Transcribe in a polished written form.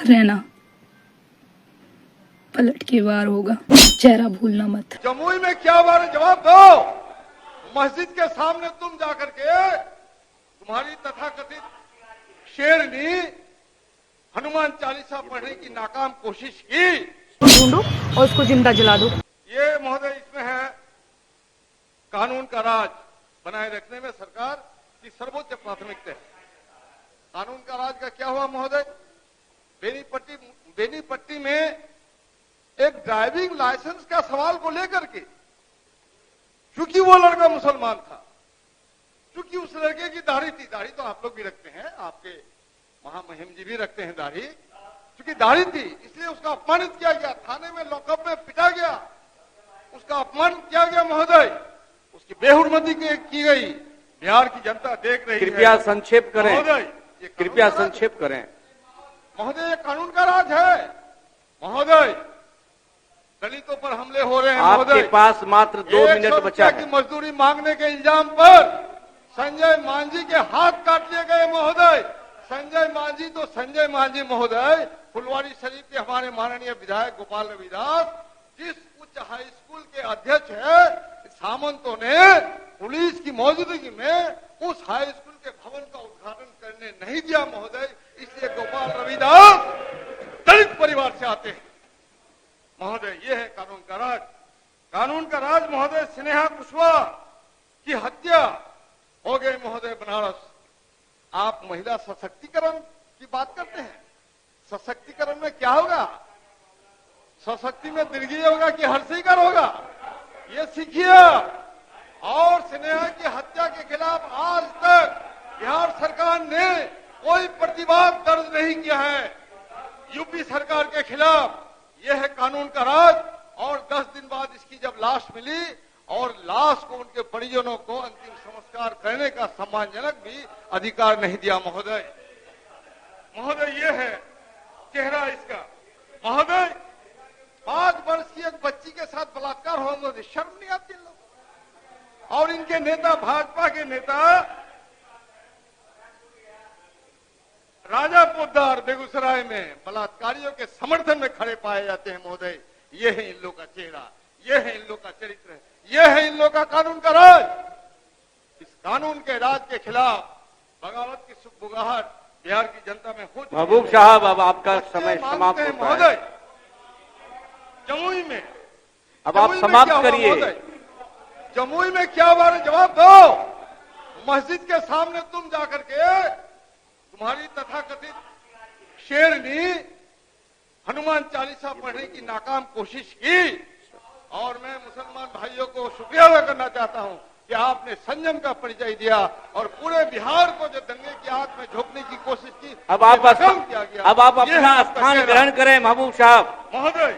रहना, पलट के वार होगा, चेहरा भूलना मत। जमुई में क्या बार जवाब दो। मस्जिद के सामने तुम जाकर के तुम्हारी तथाकथित शेरनी हनुमान चालीसा पढ़ने की नाकाम कोशिश की, ढूंढो और उसको जिंदा जला दो। ये महोदय इसमें है कानून का राज बनाए रखने में सरकार की सर्वोच्च प्राथमिकता है। कानून का राज का क्या हुआ महोदय? बेनीपट्टी में एक ड्राइविंग लाइसेंस का सवाल को लेकर के, क्योंकि वो लड़का मुसलमान था, क्योंकि उस लड़के की दाढ़ी थी, दाढ़ी तो आप लोग भी रखते हैं, आपके महामहिम जी भी रखते हैं दाढ़ी, क्योंकि दाढ़ी थी इसलिए उसका अपमानित किया गया, थाने में लॉकअप में पिटा गया, उसका अपमान किया गया महोदय, उसकी बेहुरमती की गई। बिहार की जनता देख रही है। कृपया संक्षेप करें महोदय, कृपया संक्षेप करें महोदय। ये कानून का राज है महोदय। दलितों पर हमले हो रहे हैं आपके महोदय। पास मात्र 2 मिनट बचा की है। मजदूरी मांगने के इल्जाम पर संजय मांझी के हाथ काट लिए गए महोदय। संजय मांझी तो संजय मांझी महोदय, फुलवारी शरीफ के हमारे माननीय विधायक गोपाल रविदास, जिस उच्च हाई स्कूल के अध्यक्ष है, सामंतों ने पुलिस की मौजूदगी में उस हाई स्कूल के भवन का उद्घाटन करने नहीं दिया महोदय। इसलिए गोपाल रविदास दलित परिवार से आते हैं महोदय। ये है कानून का राज। कानून का राज महोदय। स्नेहा कुशवाहा की हत्या हो गई महोदय बनारस। आप महिला सशक्तिकरण की बात करते हैं, सशक्तिकरण में क्या होगा? सशक्ति में दीर्घी होगा कि हर्षिकर होगा, ये सीखिए। और स्नेहा की हत्या के खिलाफ आज तक बिहार सरकार ने कोई प्रतिवाद दर्ज नहीं किया है यूपी सरकार के खिलाफ। यह है कानून का राज। और 10 दिन बाद इसकी जब लाश मिली और लाश को उनके परिजनों को अंतिम संस्कार करने का सम्मानजनक भी अधिकार नहीं दिया महोदय। महोदय ये है चेहरा इसका महोदय। 5 वर्ष की एक बच्ची के साथ बलात्कार हो, मुझे शर्म नहीं आती लोग। और इनके नेता, भाजपा के नेता राजा पोद्दार बेगूसराय में बलात्कारियों के समर्थन में खड़े पाए जाते हैं महोदय। ये है इन लोगों का चेहरा, ये है इन लोगों का चरित्र, ये है इन लोगों का कानून का राज। इस कानून के राज के खिलाफ बगावत की सुगबुगाहट बिहार की जनता में हो चुकी है। महबूब साहब, अब आपका समय समाप्त होता है महोदय। जमुई में अब आप समाप्त करिए। जमुई में क्या बार जवाब दो। मस्जिद के सामने तुम जाकर के तुम्हारी तथाकथित शेरनी हनुमान चालीसा पढ़ने की नाकाम कोशिश की। और मैं मुसलमान भाइयों को शुक्रिया अदा करना चाहता हूं कि आपने संयम का परिचय दिया और पूरे बिहार को जो दंगे की आग में झोंकने की कोशिश की, अब आप अपना स्थान ग्रहण करें महबूब साहब। महोदय।